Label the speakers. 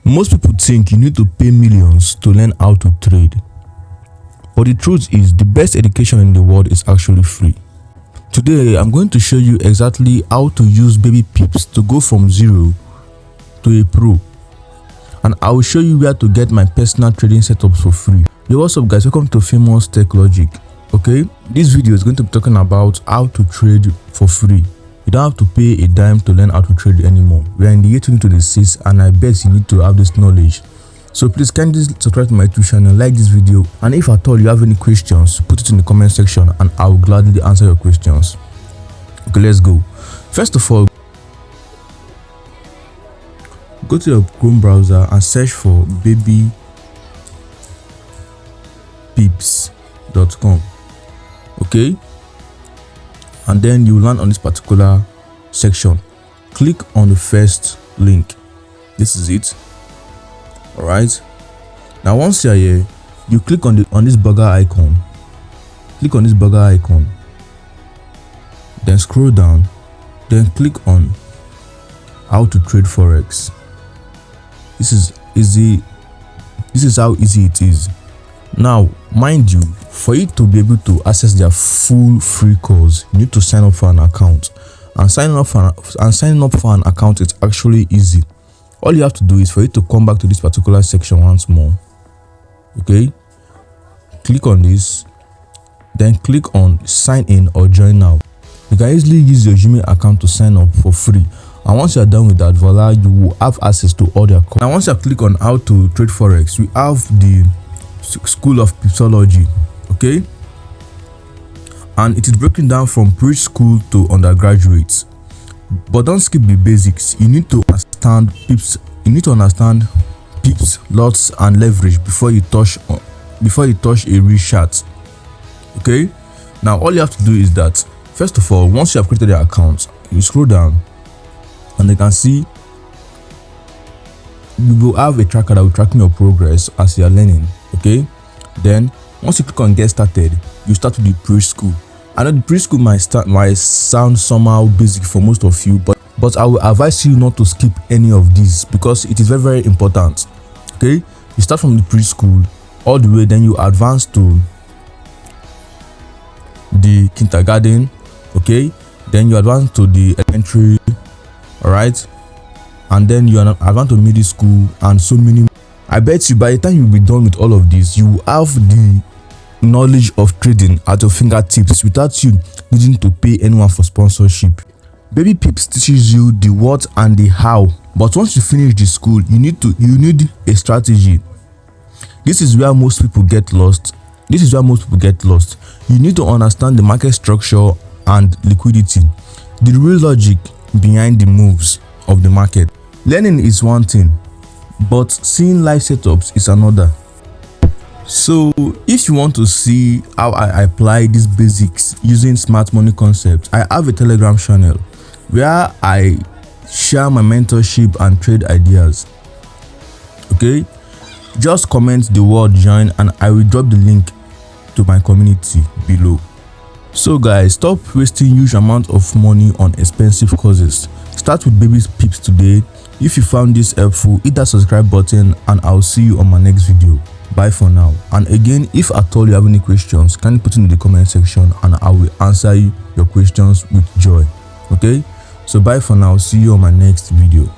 Speaker 1: Most people think you need to pay millions to learn how to trade, but the truth is the best education in the world is actually free. Today I'm going to show you exactly how to use BabyPips to go from zero to a pro, and I will show you where to get my personal trading setups for free. Yo, what's up guys, welcome to Famous Tech Logic. Okay, this video is going to be talking about how to trade for free. You don't have to pay a dime to learn how to trade anymore. We are in the year 2026 and I bet you need to have this knowledge. So please kindly subscribe to my YouTube channel, like this video, and if at all you have any questions, put it in the comment section and I will gladly answer your questions. Okay, let's go. First of all, go to your Chrome browser and search for BabyPips.com. okay, and then you land on this particular section. Click on the first link. This is it. All right, now once you're here, you click on this burger icon. Click on this burger icon, then scroll down, then click on how to trade forex. This is easy. This is how easy it is. Now mind you, for you to be able to access their full free course, you need to sign up for an account, and signing up for an account is actually easy. All you have to do is for you to come back to this particular section once more. Okay, click on this, then click on sign in or join now. You can easily use your Gmail account to sign up for free, and once you are done with that, voila, you will have access to all their courses. Now once you click on how to trade forex, we have the School of Pipsology, okay, and it is broken down from preschool to undergraduates. But don't skip the basics. You need to understand pips. You need to understand pips, lots, and leverage before you touch a real chart. Okay. Now all you have to do is that first of all, once you have created your account, you scroll down, and you can see you will have a tracker that will track your progress as you are learning. Okay. Then once you click on get started, you start with the preschool. I know the preschool might sound somehow basic for most of you, but I will advise you not to skip any of these because it is very, very important. Okay, you start from the preschool all the way, then you advance to the kindergarten. Okay, then you advance to the elementary, all right, and then you advance to middle school and so many. I bet you by the time you'll be done with all of this, you will have the knowledge of trading at your fingertips without you needing to pay anyone for sponsorship. BabyPips teaches you the what and the how, but once you finish the school, you need a strategy. This is where most people get lost. You need to understand the market structure and liquidity, the real logic behind the moves of the market. Learning is one thing, but seeing live setups is another. So if you want to see how I apply these basics using smart money concepts, I have a Telegram channel where I share my mentorship and trade ideas. Okay, just comment the word join and I will drop the link to my community below. So guys, stop wasting huge amount of money on expensive courses. Start with BabyPips today. If you found this helpful, hit that subscribe button and I'll see you on my next video. Bye for now. And again, if at all you have any questions, can you put it in the comment section and I will answer your questions with joy. Okay, so bye for now. See you on my next video.